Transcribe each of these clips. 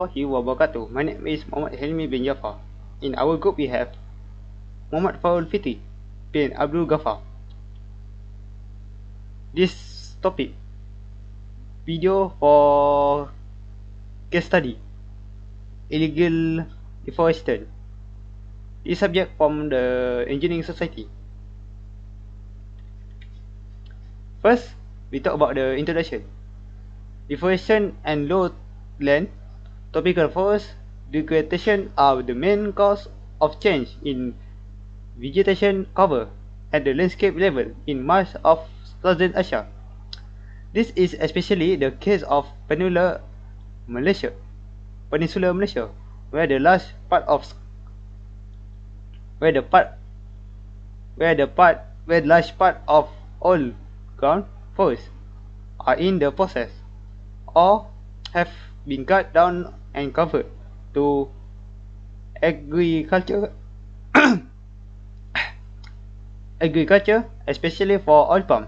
Wabarakatuh. My name is Muhammad Helmi bin Jafar. In our group we have Muhammad Faul Fitri bin Abdul Ghaffar. This topic video for case study illegal deforestation. This subject from the Engineering Society. First, we talk about the introduction. Deforestation and low land, tropical forest degradation are the main cause of change in vegetation cover at the landscape level in much of Southern Asia. This is especially the case of Peninsular Malaysia, where the large part of all ground forests are in the process or have been cut down and converted to agriculture, especially for oil palm.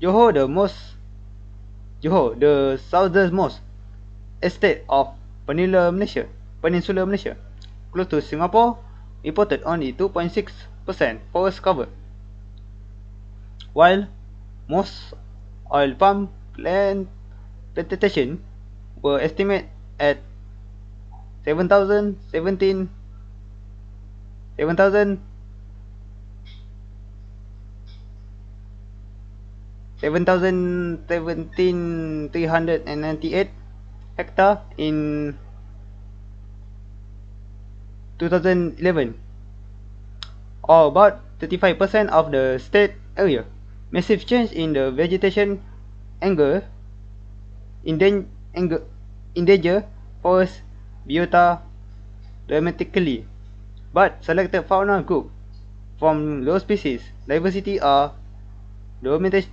Johor, the southernmost estate of Peninsular Malaysia, close to Singapore, reported only 2.6% forest cover, while most oil palm plantation were estimated at 7,317 398 hectare in 2011, or about 35% of the state area. Massive change in the vegetation endanger forest biota dramatically, but selected fauna group from low species diversity are dominated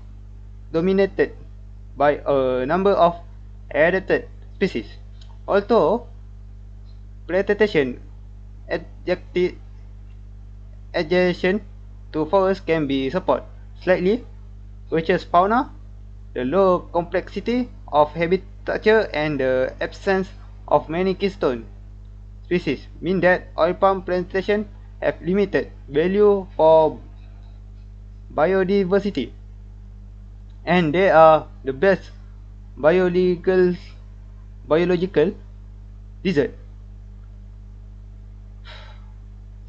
by a number of adapted species. Although plantation adjacent to forest can be support slightly richest fauna, the low complexity of habitat and the absence of many keystone species mean that oil palm plantation have limited value for biodiversity, and they are the best biological desert.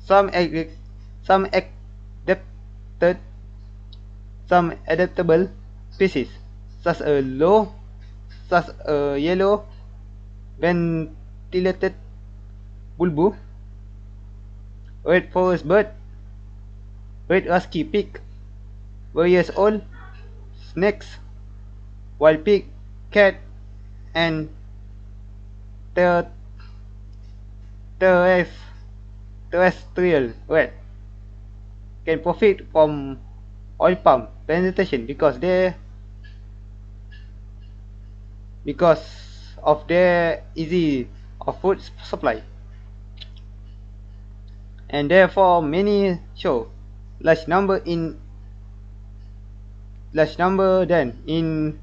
Some adaptable species, such a yellow ventilated bulbul, red forest bird, red husky pig, various owl, snakes, wild pig, cat, and terrestrial rat can profit from oil palm plantation because of their easy of food supply, and therefore many show large number than in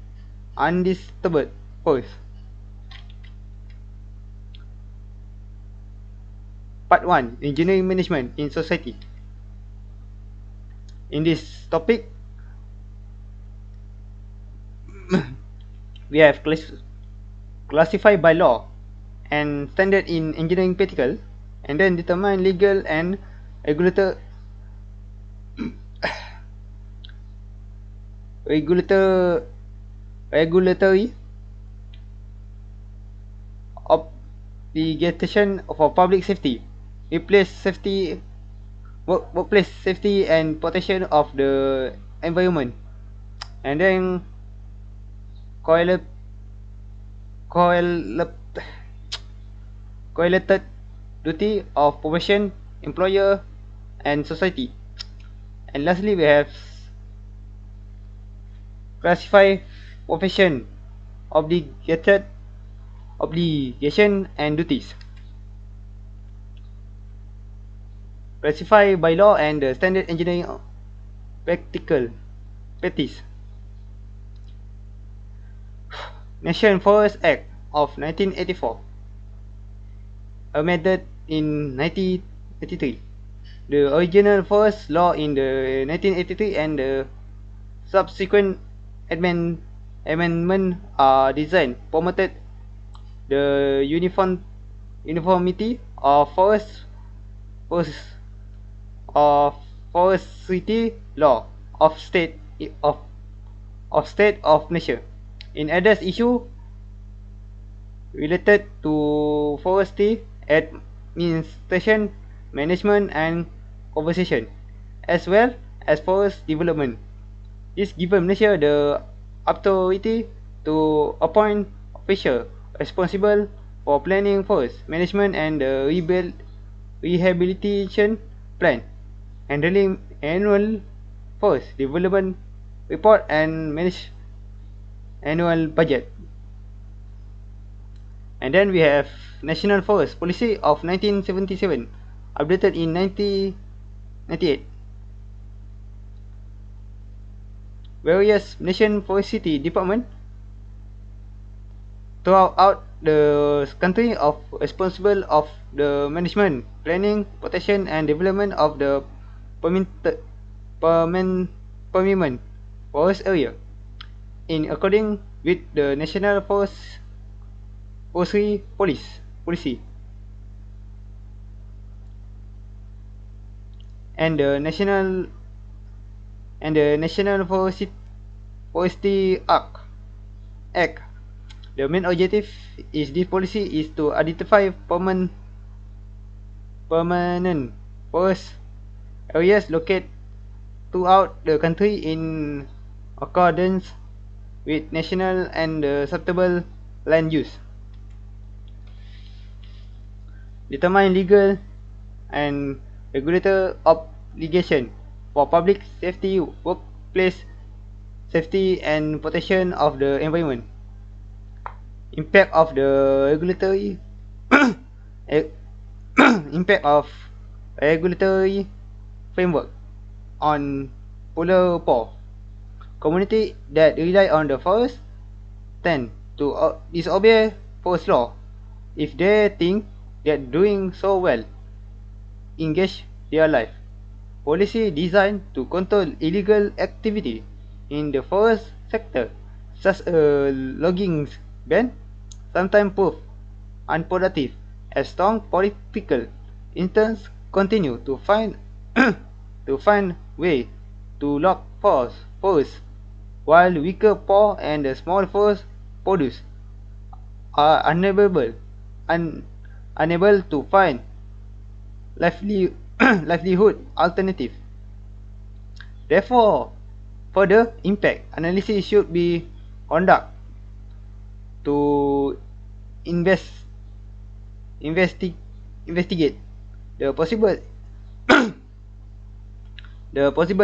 undisturbed forest. Part 1. Engineering Management in Society. In this topic, we have classified by law and standard in engineering practical, and then determine legal and regulatory obligation for public safety, workplace safety and protection of the environment, and then correlated duty of profession, employer, and society. And lastly, we have classify profession, obligation and duties. Classify by law and the standard engineering practice. National Forest Act of 1984, amended in 1983. The original forest law in the 1983 and the subsequent amendment are designed promoted the uniformity of of forestry law of state of nation. In address issue related to forestry administration, management and conservation, as well as forest development. This given Malaysia the authority to appoint officials responsible for planning forest management and the rehabilitation plan, handling annual forest development report and manage annual budget. And then we have National Forest Policy of 1977, updated in 1998. Various nation forestry department throughout the country are responsible of the management, planning, protection and development of the permanent forest area in according with the National Forestry Policy and the National Forestry Act. The main objective is this policy is to identify permanent forest areas located throughout the country in accordance with national and suitable land use. Determine legal and regulatory obligation for public safety, workplace safety and protection of the environment. Impact of the regulatory impact of regulatory framework on poor community that rely on the forest tend to disobey forest law if they think that doing so well engage their life. Policy designed to control illegal activity in the forest sector, such as logging ban, sometimes prove unproductive as strong political interests continue to find way to log forests, while weaker poor and the small forest produce are unable to find livelihood alternative. Therefore, further impact analysis should be conducted to investigate the possible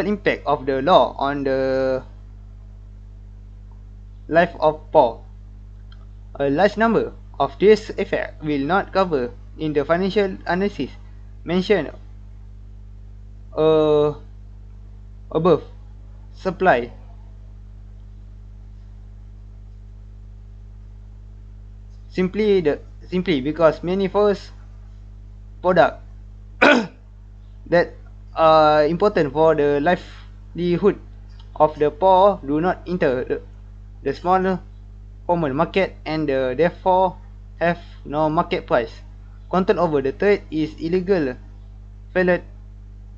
impact of the law on the life of poor. A large number of these effects will not cover in the financial analysis mentioned above. Supply simply because many forest products that are important for the livelihood of the poor do not enter the small common market and therefore have no market price. Control over the trade is illegal. Felled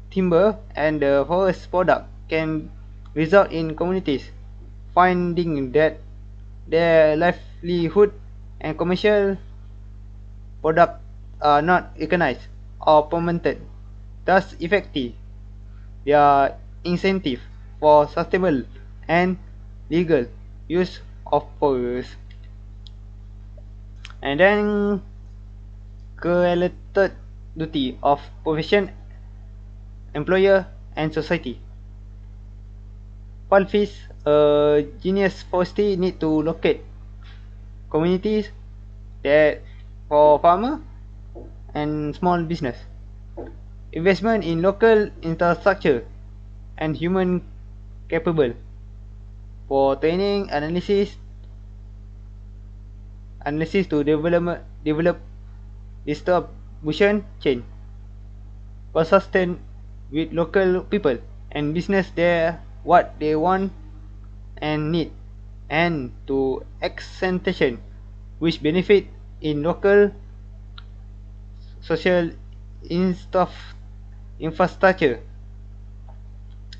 timber and the forest product can result in communities finding that their livelihood and commercial product are not recognized or promoted, thus affecting their incentive for sustainable and legal use of forest. And then correlated duty of profession, employer and society. Qualifies genius forestry need to locate communities that for farmer and small business. Investment in local infrastructure and human capable for training, analysis analysis to develop distribution chain, consistent with local people and business there what they want and need, and to accentuation which benefit in local social infrastructure,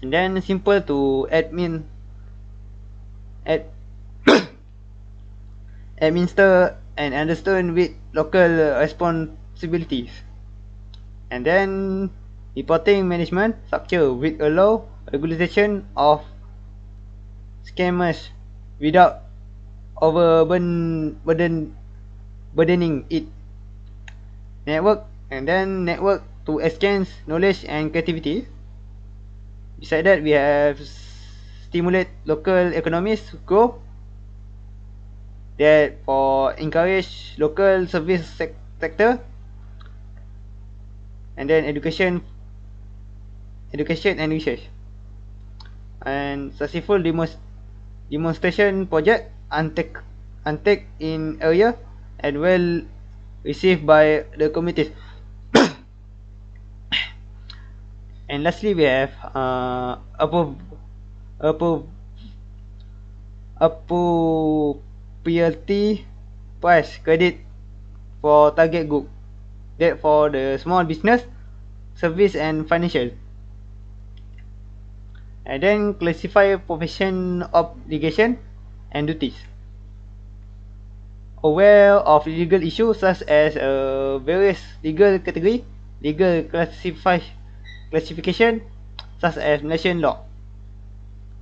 and then simple to ad, administer and understand with local responsibilities, and then reporting management structure with allow regulation of scammers without burdening it, network, and then network to exchange knowledge and creativity. Beside that, we have stimulate local economies grow, that for encourage local service sector, and then education and research, and successful demonstration project untake in area and well received by the communities. And lastly, we have appropriate price credit for target group, that for the small business, service and financial, and then classify profession obligation and duties, aware of legal issues such as various legal category, legal classification such as Malaysian law,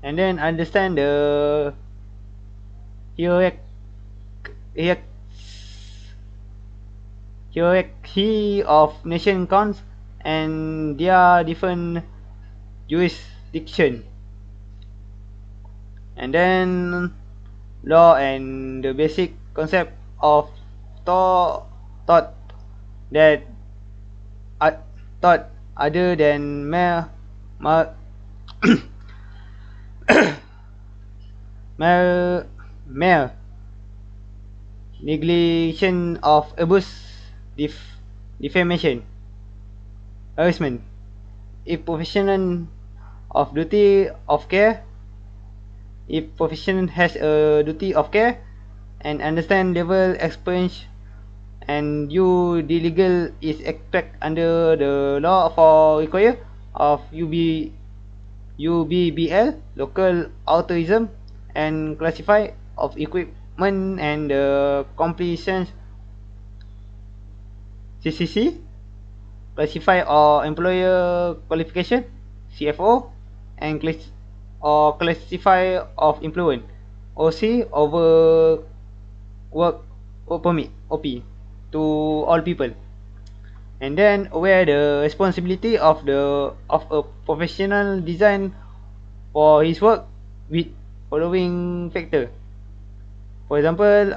and then understand the hierarchy of nation counts and their different jurisdiction, and then law and the basic concept of thought that thought other than mere negligence of abuse, defamation, harassment. If professional of duty of care, if profession has a duty of care and understand level experience and you the legal is expect under the law for require of UBBL local authorism and classify of equipment and completion CCC, classify or employer qualification CFO, and classify of employment OC over work permit OP to all people, and then aware the responsibility of a professional design for his work with following factor. For example,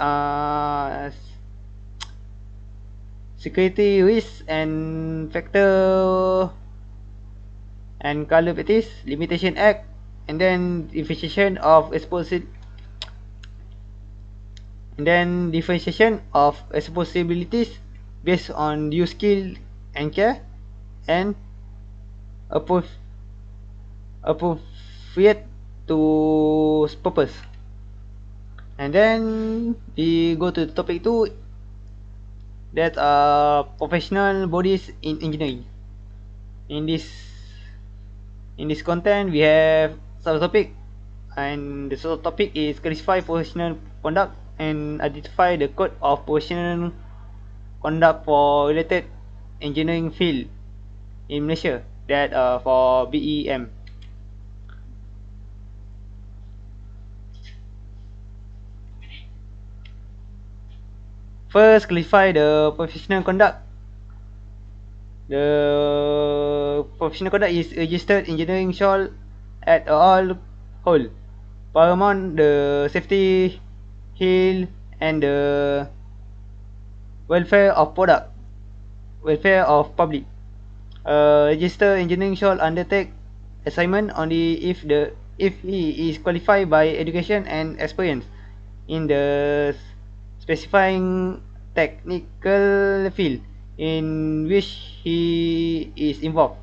security risk and factor and color practice limitation act, and then differentiation of responsibilities based on due skill and care and appropriate to purpose. And then we go to topic 2, that are professional bodies in engineering. In this content, we have subtopic, and the subtopic is classify professional conduct and identify the code of professional conduct for related engineering field in Malaysia, that for BEM. First, classify the professional conduct. The professional conduct is registered engineering shall at all whole paramount the safety, health, and the welfare of public. Registered engineering shall undertake assignment only if he is qualified by education and experience in the specifying technical field in which he is involved.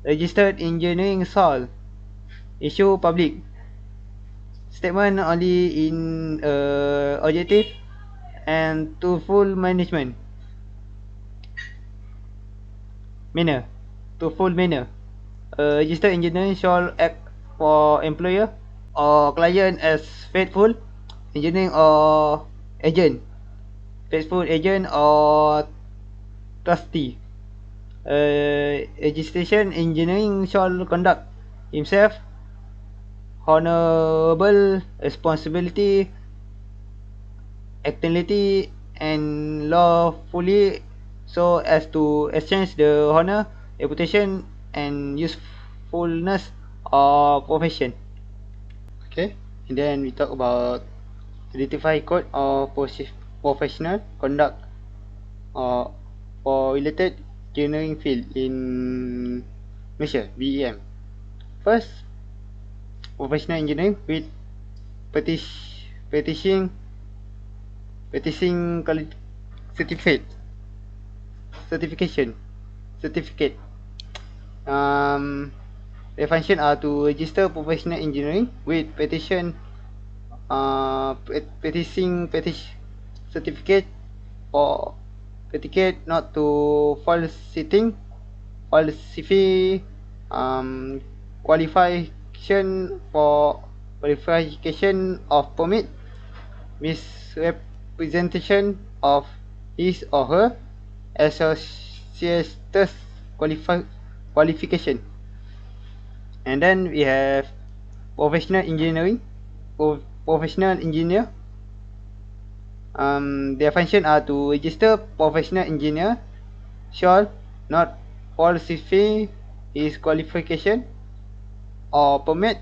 Registered engineering SOL issue public statement only in objective and to full management manner. To full manner. Registered engineer shall act for employer or client as faithful engineering or agent, faithful agent or trustee. Registration engineering shall conduct himself honorable responsibility activity and lawfully so as to exchange the honor, reputation and usefulness of profession. Okay, and then we talk about identify code of professional conduct for related engineering field in Malaysia, BEM. First, professional engineering with petitioning certificate certification certificate. The function are to register professional engineering with petition certificate or certificate not to falsify qualification for qualification of permit, misrepresentation of his or her associate's qualification. And then we have professional engineering, professional engineer. Their function are to register professional engineer shall not falsify his qualification or permit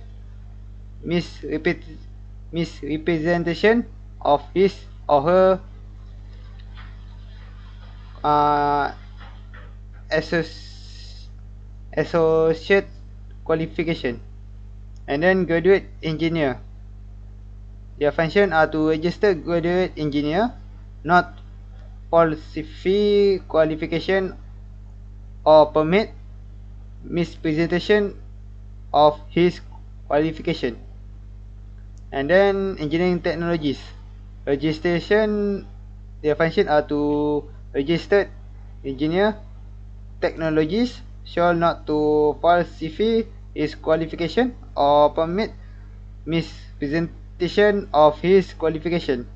misrepresentation of his or her associate qualification. And then graduate engineer. Their function are to register graduate engineer, not falsify qualification or permit mispresentation of his qualification. And then engineering technologies. Registration, their function are to registered engineer technologies shall not to falsify his qualification or permit mispresentation of his qualification.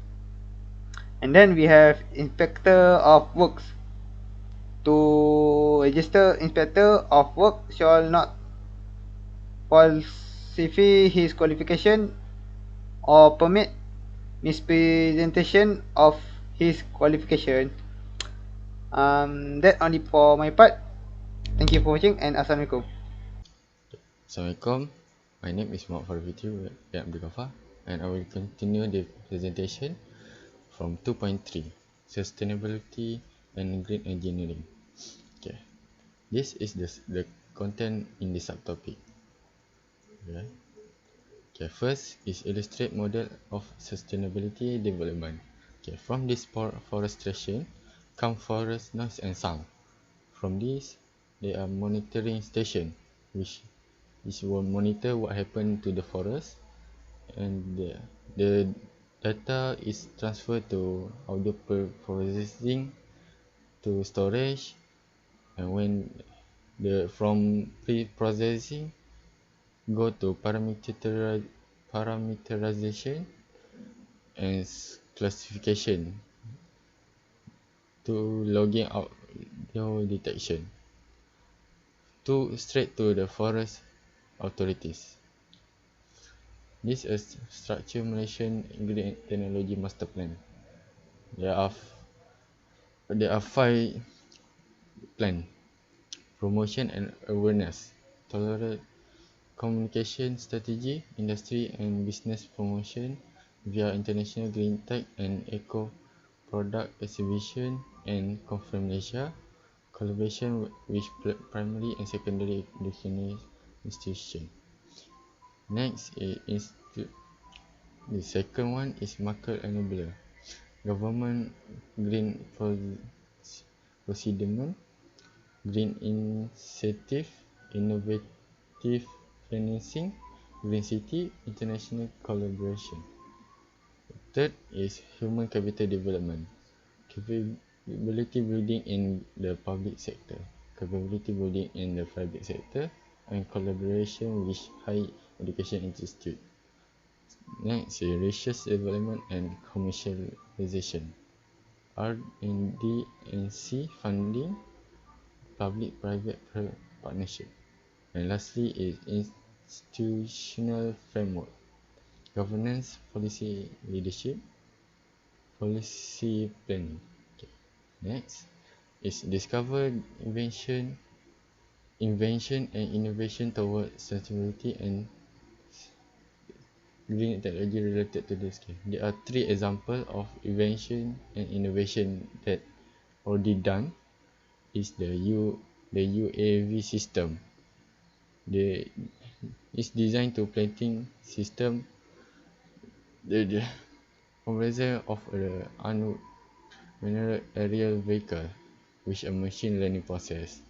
And then we have inspector of works. To register inspector of work shall not falsify his qualification or permit mispresentation of his qualification. That only for my part. Thank you for watching and Assalamualaikum. Assalamualaikum. My name is Muhammad Farviti Abdul Ghaffar, and I will continue the presentation from 2.3 Sustainability and Green Engineering. Okay, this is the content in the subtopic. Okay, first is illustrate model of sustainability development. Okay, from this forestation come forest noise and sound. From this, there are monitoring station which will monitor what happened to the forest, and the data is transferred to audio processing to storage, and when from pre-processing go to parameterization and classification to logging out your detection to straight to the forest authorities. This is Structure Malaysian Green Technology Master Plan. There are 5 plan: promotion and awareness, tolerant communication strategy, industry and business promotion via international green tech and eco product exhibition and conference Malaysia, collaboration with primary and secondary educational institution. Next is the second one is market enabler. government green procurement, green initiative, innovative financing, green city, international collaboration. Third is human capital development, capability building in the public sector, capability building in the private sector, and collaboration with higher education institute. Next is research development and commercialization, R&D and C funding, public-private partnership. And lastly is institutional framework, governance, policy leadership, policy planning. Okay. Next is discover invention and innovation toward sustainability and green technology related to this. Okay. There are three examples of invention and innovation that already done. Is the UAV system. It's designed to planting system the conversion of a unmanned aerial vehicle with a machine learning process.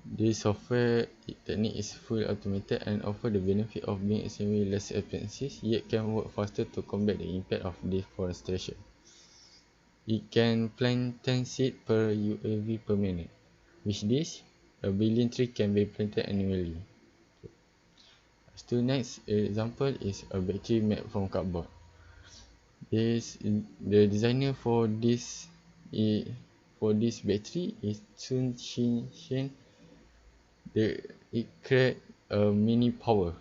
This software technique is fully automated and offers the benefit of being extremely less expensive, yet can work faster to combat the impact of deforestation. It can plant 10 seeds per UAV per minute. With this, a billion trees can be planted annually. Still next example is a battery made from cardboard. The designer for this battery is Sun Shin Shen. It create a mini power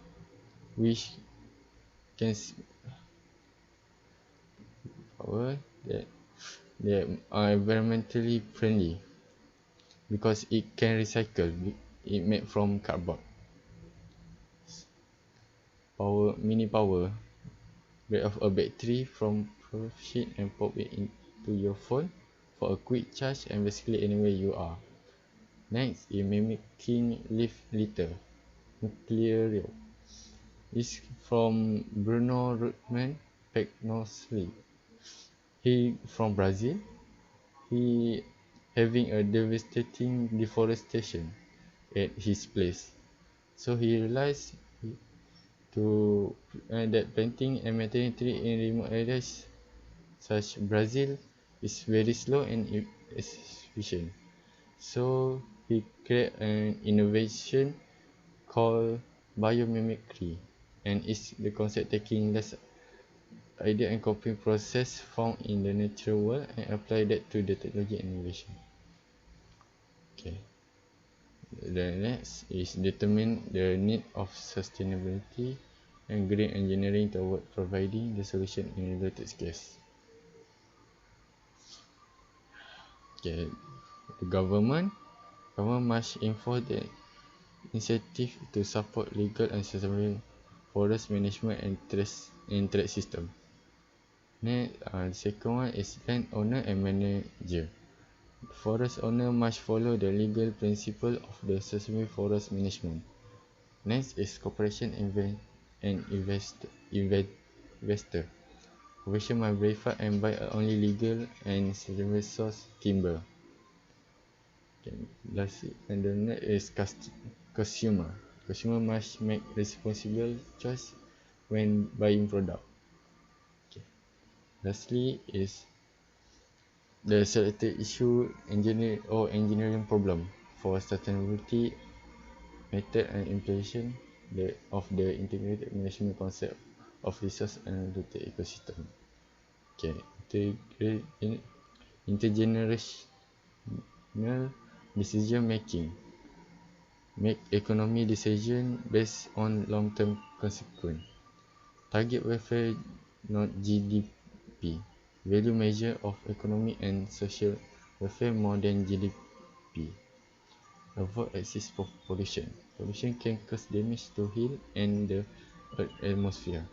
which can power that are environmentally friendly because it can recycle. It made from cardboard. Mini power rate of a battery from per sheet and pop it into your phone for a quick charge and basically anywhere you are. Next is mimicking leaf litter. Nucleario is from Bruno Rutman Pegnosli. He from Brazil. He having a devastating deforestation at his place. So he realized to that planting and maintaining tree in remote areas such Brazil is very slow and efficient. So he created an innovation called biomimicry, and is the concept taking less idea and copying process found in the natural world and apply that to the technology innovation. Okay. The next is determine the need of sustainability and green engineering toward providing the solution in related case. Okay. The government must enforce the incentive to support legal and sustainable forest management and trade system. Next, the second one is landowner and manager. Forest owner must follow the legal principle of the sustainable forest management. Next is cooperation and investor. Corporation must verify and buy only legal and sustainable source timber. Okay. Lastly, and the next is consumer. Consumer must make responsible choice when buying product. Okay. Lastly is the selected issue engineering problem for sustainability method and implementation of the integrated management concept of resource and related ecosystem. Okay, intergenerational decision making. Make economy decision based on long-term consequence. Target welfare, not GDP. Value measure of economic and social welfare more than GDP. Avoid excess pollution. Pollution can cause damage to hill and the earth atmosphere.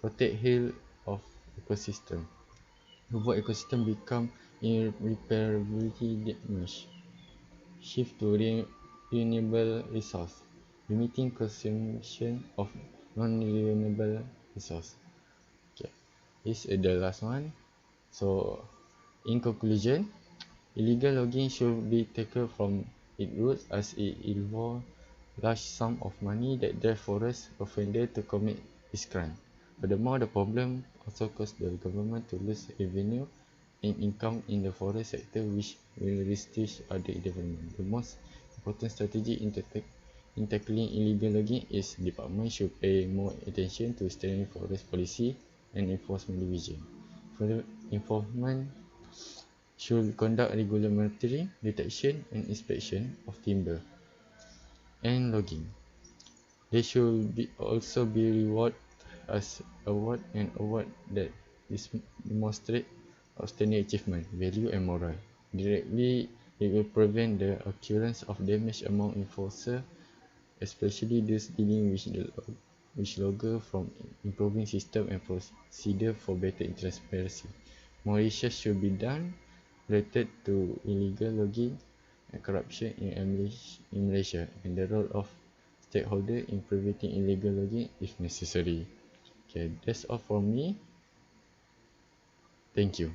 Protect hill of ecosystem. Avoid ecosystem become irreparably damaged. Shift to renewable resource. Limiting consumption of non-renewable resource. Okay. is the last one. So in conclusion, illegal logging should be taken from its roots as it involves large sum of money that drive forest offender to commit this crime. Furthermore, the problem also caused the government to lose revenue and income in the forest sector, which will restrict other development. The most important strategy in tackling illegal logging is department should pay more attention to strengthening forest policy and enforcement division. Further, enforcement should conduct regular monitoring, detection, and inspection of timber and logging. They should also be rewarded as an award that demonstrate outstanding achievement, value, and moral. Directly, it will prevent the occurrence of damage among enforcers, especially those dealing with logger, from improving system and procedure for better transparency. More research should be done related to illegal logging and corruption in Malaysia, and the role of stakeholders in preventing illegal logging if necessary. Okay, that's all from me. Thank you.